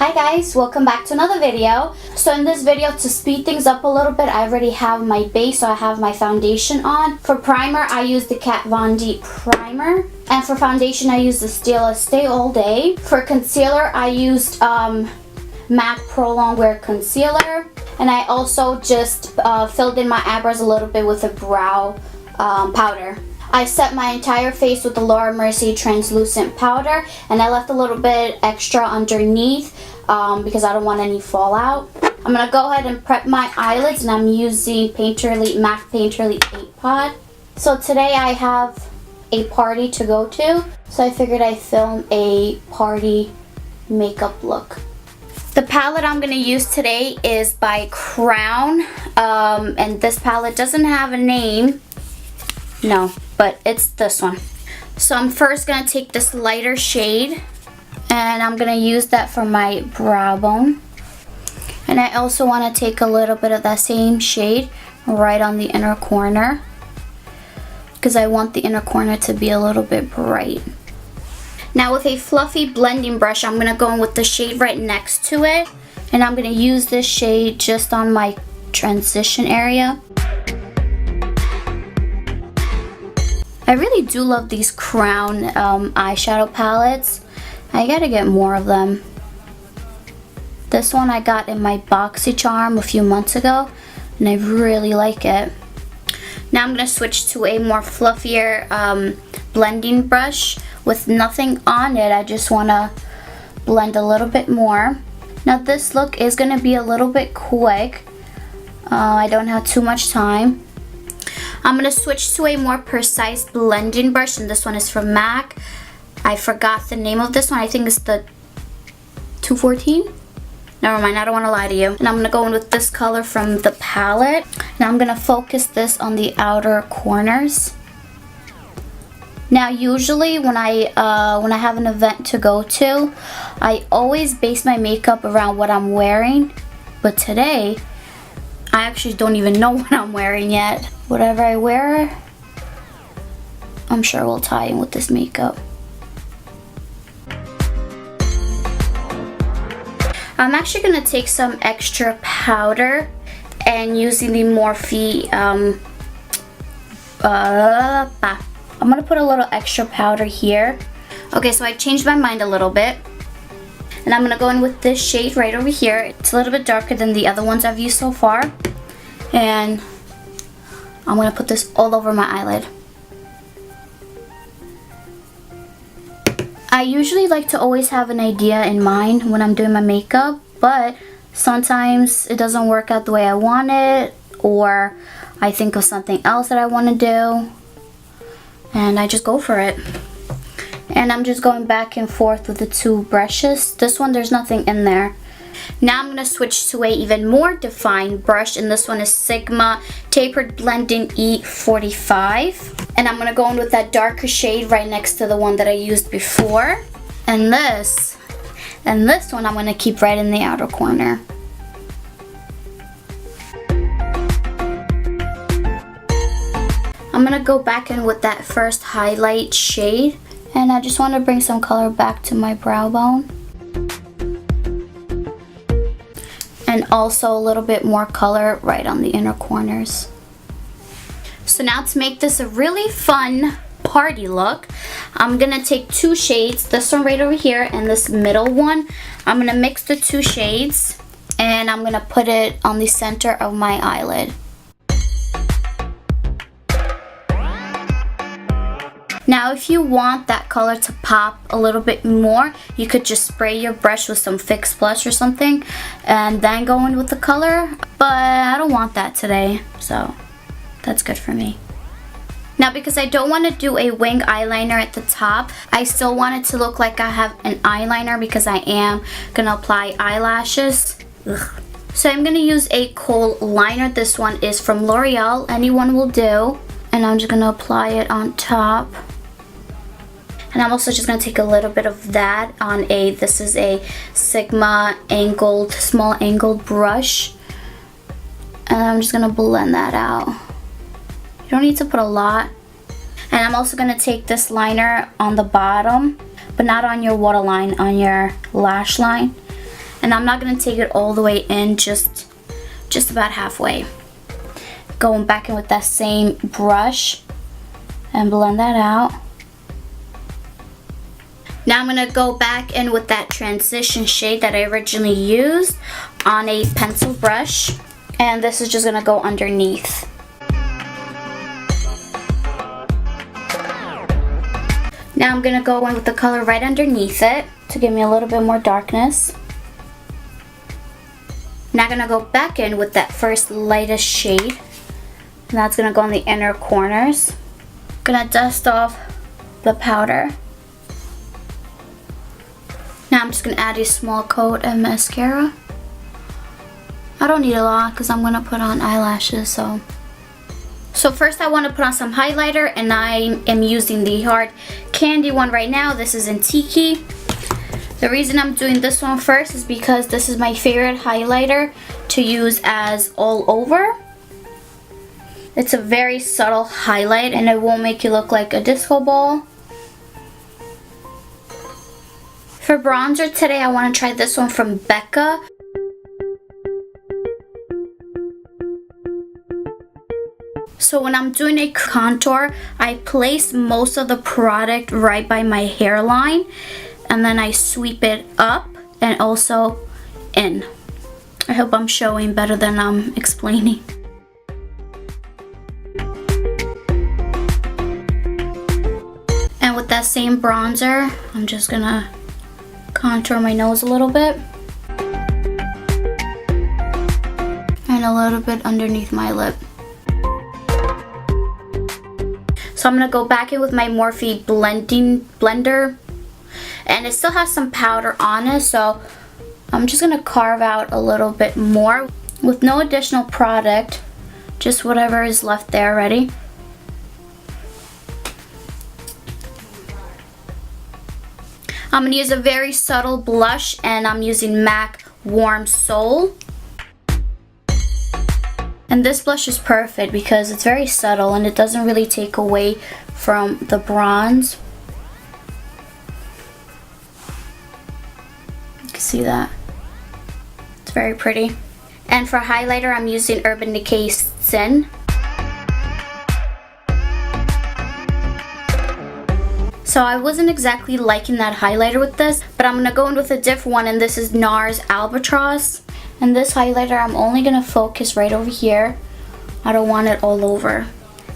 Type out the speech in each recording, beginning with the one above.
Hi guys, welcome back to another video. So in this video, to speed things up a little bit, I already have my base, so I have my foundation on. For primer, I use the Kat Von D primer. And for foundation, I use the Stila Stay All Day. For concealer, I used MAC Pro Longwear Concealer. And I also just filled in my eyebrows a little bit with a brow powder. I set my entire face with the Laura Mercier translucent powder, and I left a little bit extra underneath because I don't want any fallout. I'm going to go ahead and prep my eyelids, and I'm using Painterly MAC Painterly 8 Pot. So today I have a party to go to, so I figured I'd film a party makeup look. The palette I'm going to use today is by Crown, and this palette doesn't have a name. No, but it's this one. So I'm first going to take this lighter shade, and I'm going to use that for my brow bone. And I also want to take a little bit of that same shade right on the inner corner, because I want the inner corner to be a little bit bright. Now with a fluffy blending brush, I'm going to go in with the shade right next to it, and I'm going to use this shade just on my transition area. I really do love these Crown eyeshadow palettes. I gotta get more of them. This one I got in my BoxyCharm a few months ago, and I really like it. Now I'm gonna switch to a more fluffier blending brush with nothing on it. I just wanna blend a little bit more. Now this look is gonna be a little bit quick. I don't have too much time. I'm going to switch to a more precise blending brush, and this one is from MAC. I forgot the name of this one. I think it's the 214. Never mind, I don't want to lie to you. And I'm going to go in with this color from the palette. Now I'm going to focus this on the outer corners. Now usually when I have an event to go to, I always base my makeup around what I'm wearing. But today, I actually don't even know what I'm wearing yet. Whatever I wear, I'm sure will tie in with this makeup. I'm actually going to take some extra powder and using the Morphe, I'm going to put a little extra powder here. Okay, so I changed my mind a little bit. And I'm going to go in with this shade right over here. It's a little bit darker than the other ones I've used so far. And I'm going to put this all over my eyelid. I usually like to always have an idea in mind when I'm doing my makeup, but sometimes it doesn't work out the way I want it, or I think of something else that I want to do, and I just go for it. And I'm just going back and forth with the two brushes. This one, there's nothing in there. Now I'm going to switch to a even more defined brush, and this one is Sigma Tapered Blending E45. And I'm going to go in with that darker shade right next to the one that I used before. And this one I'm going to keep right in the outer corner. I'm going to go back in with that first highlight shade, and I just want to bring some color back to my brow bone. And also a little bit more color right on the inner corners. So now to make this a really fun party look, I'm going to take two shades, this one right over here and this middle one. I'm going to mix the two shades, and I'm going to put it on the center of my eyelid. Now if you want that color to pop a little bit more, you could just spray your brush with some Fix Plus or something and then go in with the color, but I don't want that today, so that's good for me. Now because I don't want to do a wing eyeliner at the top, I still want it to look like I have an eyeliner because I am going to apply eyelashes. Ugh. So I'm going to use a kohl liner. This one is from L'Oreal, anyone will do, and I'm just going to apply it on top. And I'm also just going to take a little bit of that on this is a Sigma angled, small angled brush. And I'm just going to blend that out. You don't need to put a lot. And I'm also going to take this liner on the bottom, but not on your waterline, on your lash line. And I'm not going to take it all the way in, just about halfway. Going back in with that same brush and blend that out. Now I'm going to go back in with that transition shade that I originally used on a pencil brush. And this is just going to go underneath. Now I'm going to go in with the color right underneath it to give me a little bit more darkness. Now I'm going to go back in with that first lightest shade. And that's going to go in the inner corners. Going to dust off the powder. Now I'm just going to add a small coat of mascara. I don't need a lot because I'm going to put on eyelashes. So first I want to put on some highlighter, and I am using the hard candy one right now. This is in Tiki. The reason I'm doing this one first is because this is my favorite highlighter to use as all over. It's a very subtle highlight and it won't make you look like a disco ball. For bronzer today, I want to try this one from Becca. So when I'm doing a contour, I place most of the product right by my hairline, and then I sweep it up and also in. I hope I'm showing better than I'm explaining. And with that same bronzer, I'm just gonna contour my nose a little bit. And a little bit underneath my lip. So I'm going to go back in with my Morphe blender. And it still has some powder on it, so I'm just going to carve out a little bit more with no additional product. Just whatever is left there already. I'm going to use a very subtle blush, and I'm using MAC Warm Soul. And this blush is perfect because it's very subtle and it doesn't really take away from the bronze. You can see that. It's very pretty. And for highlighter, I'm using Urban Decay Sin. So I wasn't exactly liking that highlighter with this, but I'm going to go in with a different one, and this is NARS Albatross. And this highlighter, I'm only going to focus right over here. I don't want it all over.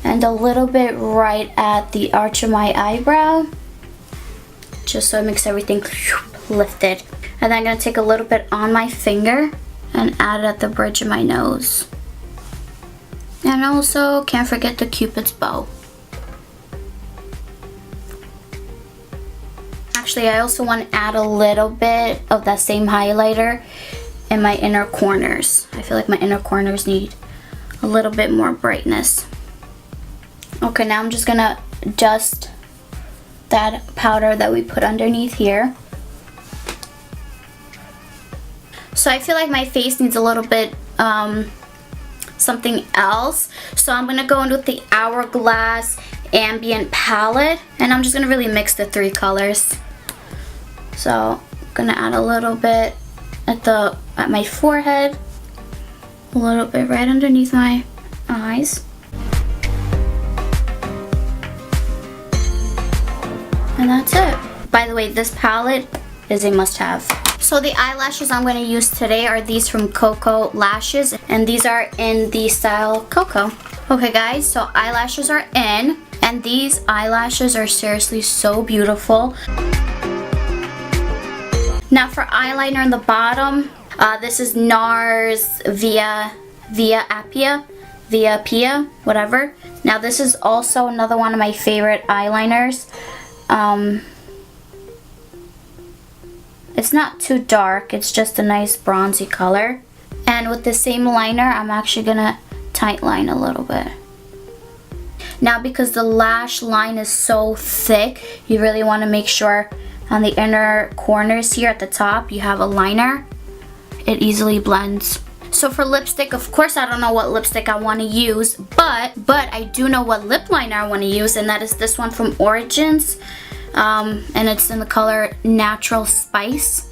And a little bit right at the arch of my eyebrow. Just so it makes everything lifted. And then I'm going to take a little bit on my finger and add it at the bridge of my nose. And also, can't forget the Cupid's bow. Actually, I also want to add a little bit of that same highlighter in my inner corners. I feel like my inner corners need a little bit more brightness. Okay, now I'm just gonna dust that powder that we put underneath here. So I feel like my face needs a little bit something else. So I'm gonna go in with the Hourglass Ambient Palette, and I'm just gonna really mix the three colors. So I'm gonna add a little bit at my forehead, a little bit right underneath my eyes, and that's it. By the way, this palette is a must-have. So the eyelashes I'm going to use today are these from Coco Lashes, and these are in the style Coco. Okay guys, so eyelashes are in, and these eyelashes are seriously so beautiful. Now for eyeliner in the bottom, this is NARS Via Appia, whatever. Now this is also another one of my favorite eyeliners. It's not too dark, it's just a nice bronzy color. And with the same liner, I'm actually gonna tight line a little bit. Now because the lash line is so thick, you really want to make sure on the inner corners here at the top you have a liner. It easily blends. So for lipstick, of course I don't know what lipstick I want to use, but I do know what lip liner I want to use, and that is this one from Origins, and it's in the color Natural Spice.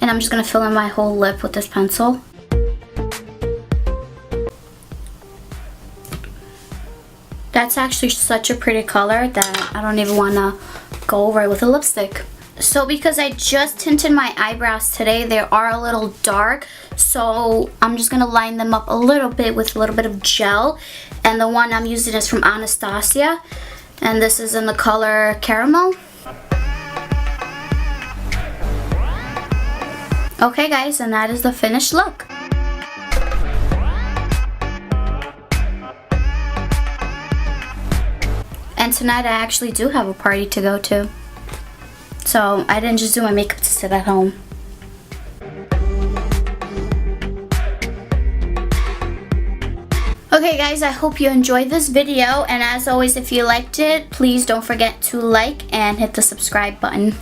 And I'm just going to fill in my whole lip with this pencil. That's actually such a pretty color that I don't even want to go over it with a lipstick. So because I just tinted my eyebrows today, they are a little dark. So I'm just going to line them up a little bit with a little bit of gel. And the one I'm using is from Anastasia. And this is in the color Caramel. Okay guys, and that is the finished look. And tonight I actually do have a party to go to. So I didn't just do my makeup to sit at home. Okay guys, I hope you enjoyed this video, and as always, if you liked it, please don't forget to like and hit the subscribe button.